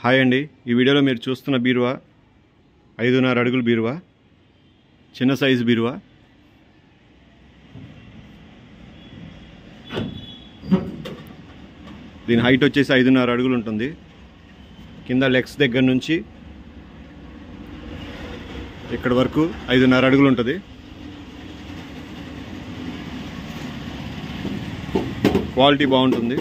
Hi అండి, ఈ వీడియోలో మీరు చూస్తున్న బీరువా 5.5 అడుగుల బీరువా, చిన్న సైజు బీరువా. దీని హైట్ వచ్చేసి 5.5 అడుగులు ఉంటుంది. కింద లెగ్స్ దగ్గర నుంచి ఇక్కడ వరకు 5.5 అడుగులు ఉంటుంది. క్వాలిటీ బాగుంటుంది.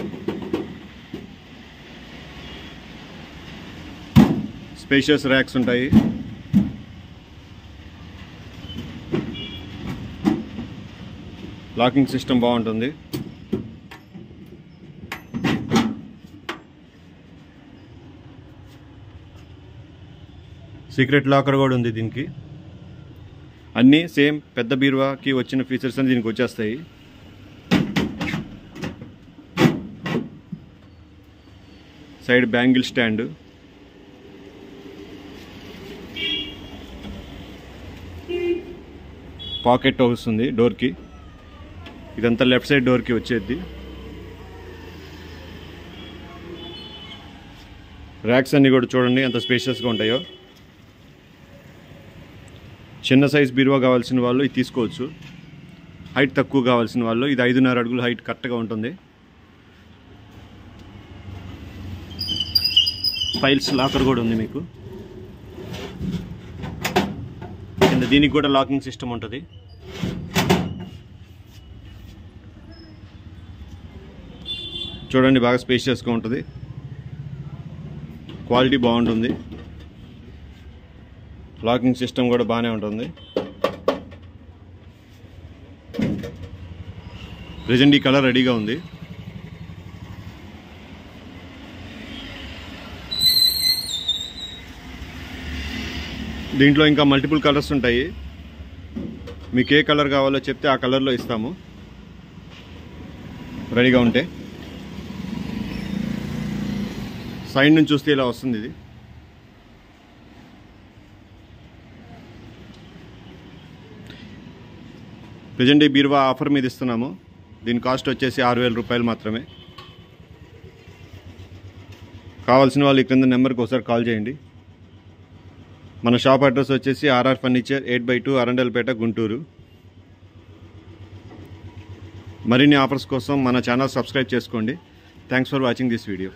స్పేషియస్ ర్యాక్స్ ఉంటాయి. లాకింగ్ సిస్టమ్ బాగుంటుంది. సీక్రెట్ లాకర్ కూడా ఉంది దీనికి. అన్నీ సేమ్ పెద్ద బీరువాకి వచ్చిన ఫీచర్స్ అని దీనికి వచ్చేస్తాయి. సైడ్ బ్యాంగిల్ స్టాండ్, పాకెట్ వస్తుంది డోర్కి. ఇదంతా లెఫ్ట్ సైడ్ డోర్కి వచ్చేది. ర్యాక్స్ అన్నీ కూడా చూడండి ఎంత స్పేషియస్గా ఉంటాయో. చిన్న సైజ్ బీరువా కావాల్సిన వాళ్ళు ఇది తీసుకోవచ్చు. హైట్ తక్కువ కావాల్సిన వాళ్ళు ఇది 5.5 అడుగులు హైట్ కరెక్ట్గా ఉంటుంది. ఫైల్స్ లాకర్ కూడా ఉంది మీకు. కింద దీనికి కూడా లాకింగ్ సిస్టమ్ ఉంటుంది. చూడండి బాగా స్పేషియస్గా ఉంటుంది. క్వాలిటీ బాగుంటుంది. లాకింగ్ సిస్టమ్ కూడా బాగానే ఉంటుంది. ప్రెజెంట్ ఈ కలర్ రెడీగా ఉంది. దీంట్లో ఇంకా మల్టిపుల్ కలర్స్ ఉంటాయి. మీకు ఏ కలర్ కావాలో చెప్తే ఆ కలర్లో ఇస్తాము రెడీగా ఉంటే. సైడ్ నుంచి చూస్తే ఇలా వస్తుంది ఇది. ప్రెజెంట్ ఈ బీరువా ఆఫర్ మీద ఇస్తున్నాము. దీని కాస్ట్ వచ్చేసి 6,000 రూపాయలు మాత్రమే. కావాల్సిన వాళ్ళు ఈ క్రింద నెంబర్కి ఒకసారి కాల్ చేయండి. మన షాప్ అడ్రస్ వచ్చేసి ఆర్ఆర్ ఫర్నిచర్ 8/2 అరండల్పేట, గుంటూరు. మరిన్ని ఆఫర్స్ కోసం మన ఛానల్ సబ్స్క్రైబ్ చేసుకోండి. Thanks for watching this video.